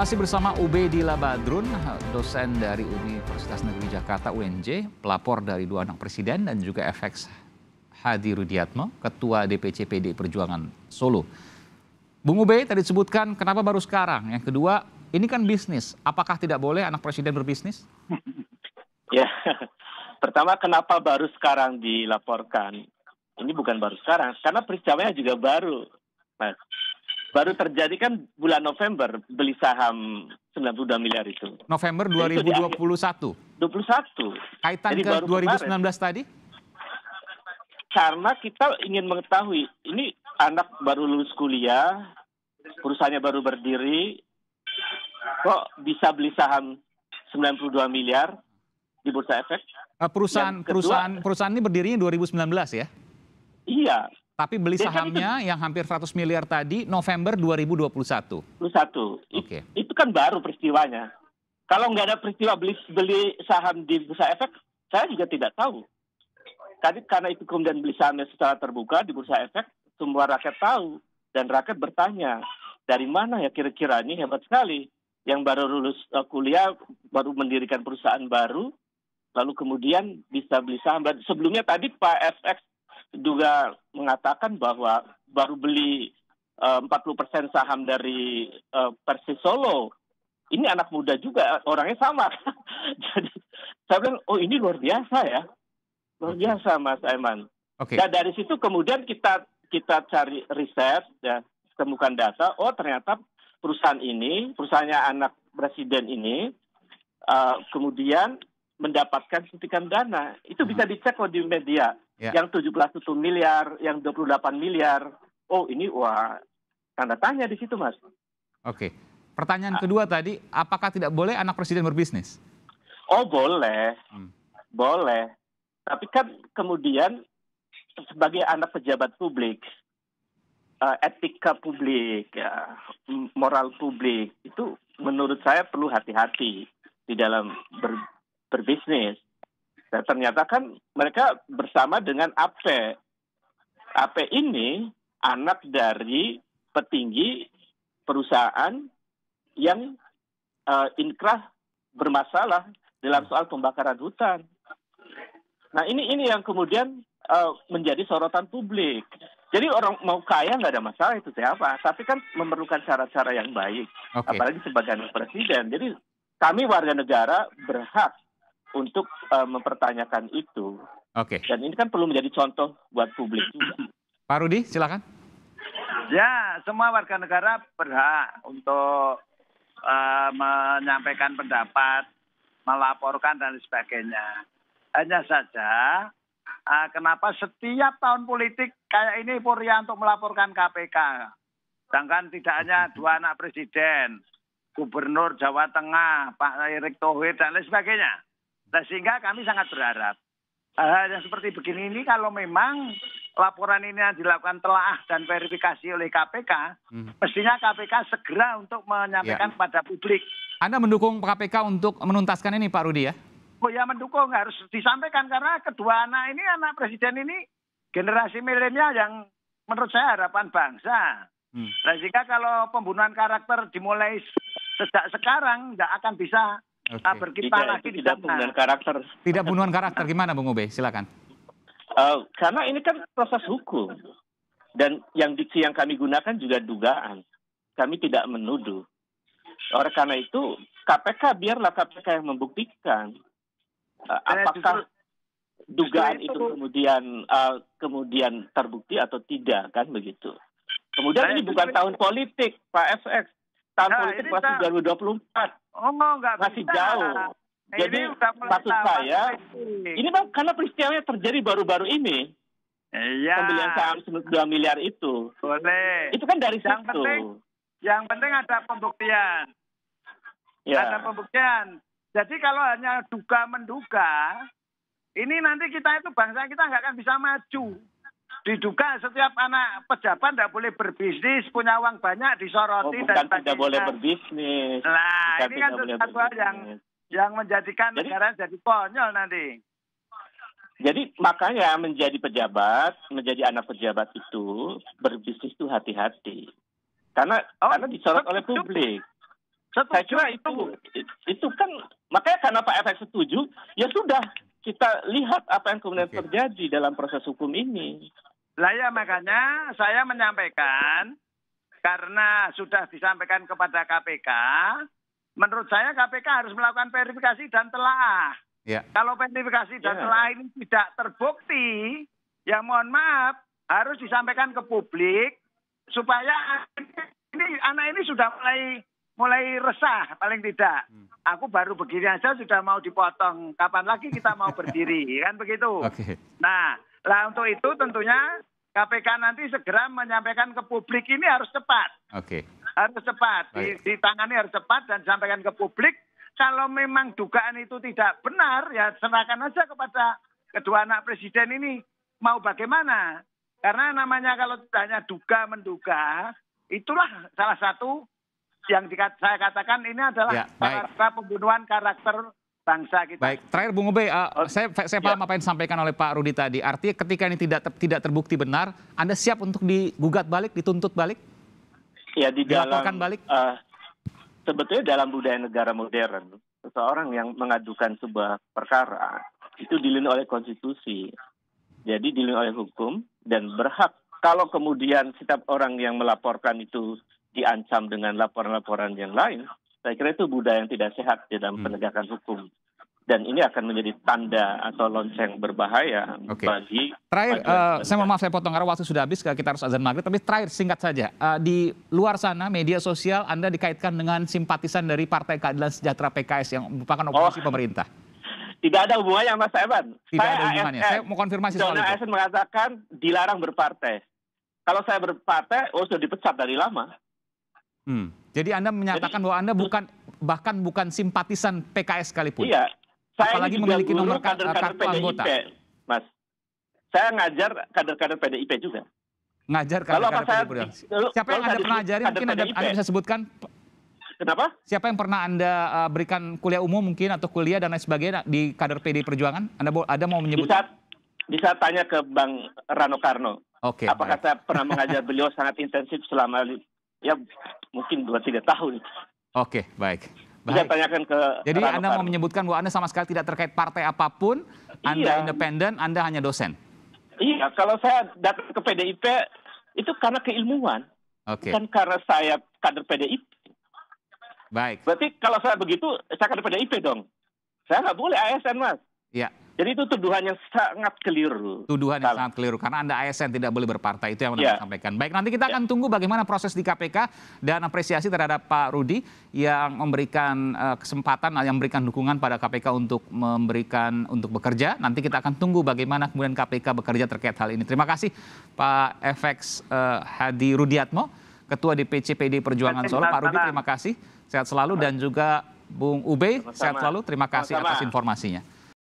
Masih bersama Ubedillah Badrun, dosen dari Universitas Negeri Jakarta UNJ, pelapor dari dua anak presiden, dan juga FX Hadi Rudiatmo, Ketua DPC PD Perjuangan Solo. Bung Ube, tadi disebutkan kenapa baru sekarang. Yang kedua, ini kan bisnis. Apakah tidak boleh anak presiden berbisnis? Ya, pertama kenapa baru sekarang dilaporkan? Ini bukan baru sekarang, karena peristiwanya juga baru. Mas, baru terjadi kan bulan November beli saham 92 miliar itu. November 2021. 21. Kaitan Jadi ke baru 2019 kemarin. tadi? Karena kita ingin mengetahui, ini anak baru lulus kuliah, perusahaannya baru berdiri, kok bisa beli saham 92 miliar di Bursa Efek? Perusahaan ini berdirinya 2019 ya? Iya. Tapi beli sahamnya yang hampir 100 miliar tadi November 2021. Oke. Itu kan baru peristiwanya. Kalau nggak ada peristiwa beli saham di Bursa Efek, saya juga tidak tahu. Karena itu kemudian beli sahamnya secara terbuka di Bursa Efek, semua rakyat tahu. Dan rakyat bertanya, dari mana ya kira-kira, ini hebat sekali. Yang baru lulus kuliah, baru mendirikan perusahaan baru, lalu kemudian bisa beli saham. Sebelumnya tadi Pak FX juga mengatakan bahwa baru beli 40% saham dari Persis Solo. Ini anak muda juga, orangnya sama. Jadi saya bilang, oh ini luar biasa ya. Luar biasa Mas Aiman. Dan dari situ kemudian kita cari riset, ya, temukan data, oh ternyata perusahaan ini, perusahaannya anak presiden ini, kemudian mendapatkan suntikan dana. Itu bisa dicek kok di media. Yang 71 miliar, yang 28 miliar. Oh ini wah, tanda tanya di situ Mas. Oke. Pertanyaan kedua tadi, apakah tidak boleh anak presiden berbisnis? Oh boleh. Boleh. Tapi kan kemudian sebagai anak pejabat publik, etika publik, ya, moral publik, itu menurut saya perlu hati-hati di dalam berbisnis. Dan ternyata kan mereka bersama dengan AP. AP ini anak dari petinggi perusahaan yang inkrah bermasalah dalam soal pembakaran hutan. Nah ini yang kemudian menjadi sorotan publik. Jadi orang mau kaya nggak ada masalah itu siapa, tapi kan memerlukan cara-cara yang baik, apalagi sebagai anak presiden. Jadi kami warga negara berhak untuk mempertanyakan itu. Dan ini kan perlu menjadi contoh buat publik juga. Pak Rudi, silakan. Ya, semua warga negara berhak untuk menyampaikan pendapat, melaporkan dan sebagainya. Hanya saja, kenapa setiap tahun politik kayak ini euforia untuk melaporkan KPK. Sedangkan tidak hanya dua anak presiden, Gubernur Jawa Tengah, Pak Erick Thohir, dan lain sebagainya. Nah, sehingga kami sangat berharap hal yang seperti begini ini kalau memang laporan ini dilakukan telaah dan verifikasi oleh KPK, mestinya KPK segera untuk menyampaikan kepada publik. Anda mendukung KPK untuk menuntaskan ini Pak Rudi ya? Oh ya mendukung, harus disampaikan karena kedua anak ini, anak presiden ini generasi milenial yang menurut saya harapan bangsa. Nah, sehingga kalau pembunuhan karakter dimulai sejak sekarang nggak akan bisa berkiprah lagi di sana. Pembunuhan karakter. Tidak pembunuhan karakter, gimana Bung Ube? Silakan. Karena ini kan proses hukum. Dan yang diksi yang kami gunakan juga dugaan. Kami tidak menuduh. Oleh karena itu, KPK biarlah KPK yang membuktikan. Apakah dugaan itu kemudian terbukti atau tidak, kan begitu. Kemudian ini bukan tahun politik, Pak FX. Tahun politik masih 2024. Masih jauh. Jadi maksud saya, ini karena peristiwanya terjadi baru-baru ini. Pembelian saham 92 miliar itu. Boleh. Itu kan dari situ. Yang penting ada pembuktian. Ada pembuktian. Jadi kalau hanya duga-menduga, ini nanti kita itu bangsa kita nggak akan bisa maju. Diduga setiap anak pejabat tidak boleh berbisnis, punya uang banyak, disoroti. Bukan tidak boleh berbisnis. Nah, ini kan sesuatu hal yang menjadikan negara jadi konyol nanti. Jadi makanya menjadi pejabat, menjadi anak pejabat itu, berbisnis itu hati-hati. Karena disorot oleh publik. Saya kira itu kan makanya karena Pak FX setuju, ya sudah kita lihat apa yang kemudian terjadi dalam proses hukum ini. Lah ya makanya saya menyampaikan karena sudah disampaikan kepada KPK, menurut saya KPK harus melakukan verifikasi dan telaah. Ya. Kalau verifikasi dan telaah ini tidak terbukti, ya mohon maaf harus disampaikan ke publik supaya ini anak ini sudah mulai resah paling tidak. Aku baru begini aja sudah mau dipotong. Kapan lagi kita mau berdiri kan begitu. Nah, untuk itu tentunya KPK nanti segera menyampaikan ke publik ini harus cepat. Harus cepat. Ditangani harus cepat dan disampaikan ke publik. Kalau memang dugaan itu tidak benar, ya serahkan aja kepada kedua anak presiden ini mau bagaimana. Karena namanya kalau hanya duga-menduga, itulah salah satu yang saya katakan ini adalah pembunuhan karakter bangsa kita. Baik, terakhir Bung Ube, saya paham apa yang disampaikan oleh Pak Rudi tadi. Artinya ketika ini tidak terbukti benar, Anda siap untuk digugat balik, dituntut balik? Ya, dilaporkan balik? Sebetulnya dalam budaya negara modern, seseorang yang mengadukan sebuah perkara itu dilindungi oleh konstitusi. Jadi dilindungi oleh hukum dan berhak. Kalau kemudian setiap orang yang melaporkan itu diancam dengan laporan-laporan yang lain, saya kira itu budaya yang tidak sehat di dalam penegakan hukum. Dan ini akan menjadi tanda atau lonceng berbahaya bagi... Terakhir, saya mohon maaf saya potong karena waktu sudah habis, kita harus azan maghrib. Tapi terakhir singkat saja, di luar sana media sosial Anda dikaitkan dengan simpatisan dari Partai Keadilan Sejahtera PKS yang merupakan oposisi pemerintah. Tidak ada hubungannya Mas Evan. Tidak ada hubungannya. Saya mau konfirmasi soal itu. ASN mengatakan dilarang berpartai. Kalau saya berpartai, sudah dipecat dari lama. Jadi Anda menyatakan bahwa Anda bukan simpatisan PKS sekalipun. Iya. Saya apalagi memiliki nomor kartu anggota. Mas, saya ngajar kader-kader PDIP juga. Ngajar kader-kader PDIP. Siapa yang Anda pernah ajari? Mungkin Anda bisa sebutkan. Kenapa? Siapa yang pernah Anda berikan kuliah umum mungkin atau kuliah dan lain sebagainya di kader PDI Perjuangan? Anda mau menyebutkan? Bisa tanya ke Bang Rano Karno. Apakah saya pernah mengajar beliau sangat intensif selama mungkin 2-3 tahun. Baik. Bisa tanyakan ke Jadi Rano Anda mau menyebutkan bahwa Anda sama sekali tidak terkait partai apapun, Anda independen, Anda hanya dosen? Iya, kalau saya datang ke PDIP itu karena keilmuan, bukan karena saya kader PDIP. Baik. Berarti kalau saya begitu, saya kader PDIP dong. Saya nggak boleh ASN, Mas. Iya. Jadi itu tuduhan yang sangat keliru. Tuduhan yang sangat keliru, karena Anda ASN tidak boleh berpartai, itu yang Anda sampaikan. Baik, nanti kita akan tunggu bagaimana proses di KPK dan apresiasi terhadap Pak Rudi yang memberikan kesempatan, yang memberikan dukungan pada KPK untuk bekerja. Nanti kita akan tunggu bagaimana kemudian KPK bekerja terkait hal ini. Terima kasih Pak FX Hadi Rudiatmo, Ketua DPC PD Perjuangan Solo. Pak Rudi, terima kasih. Sehat selalu, dan juga Bung Ube, sehat selalu. Terima kasih atas informasinya.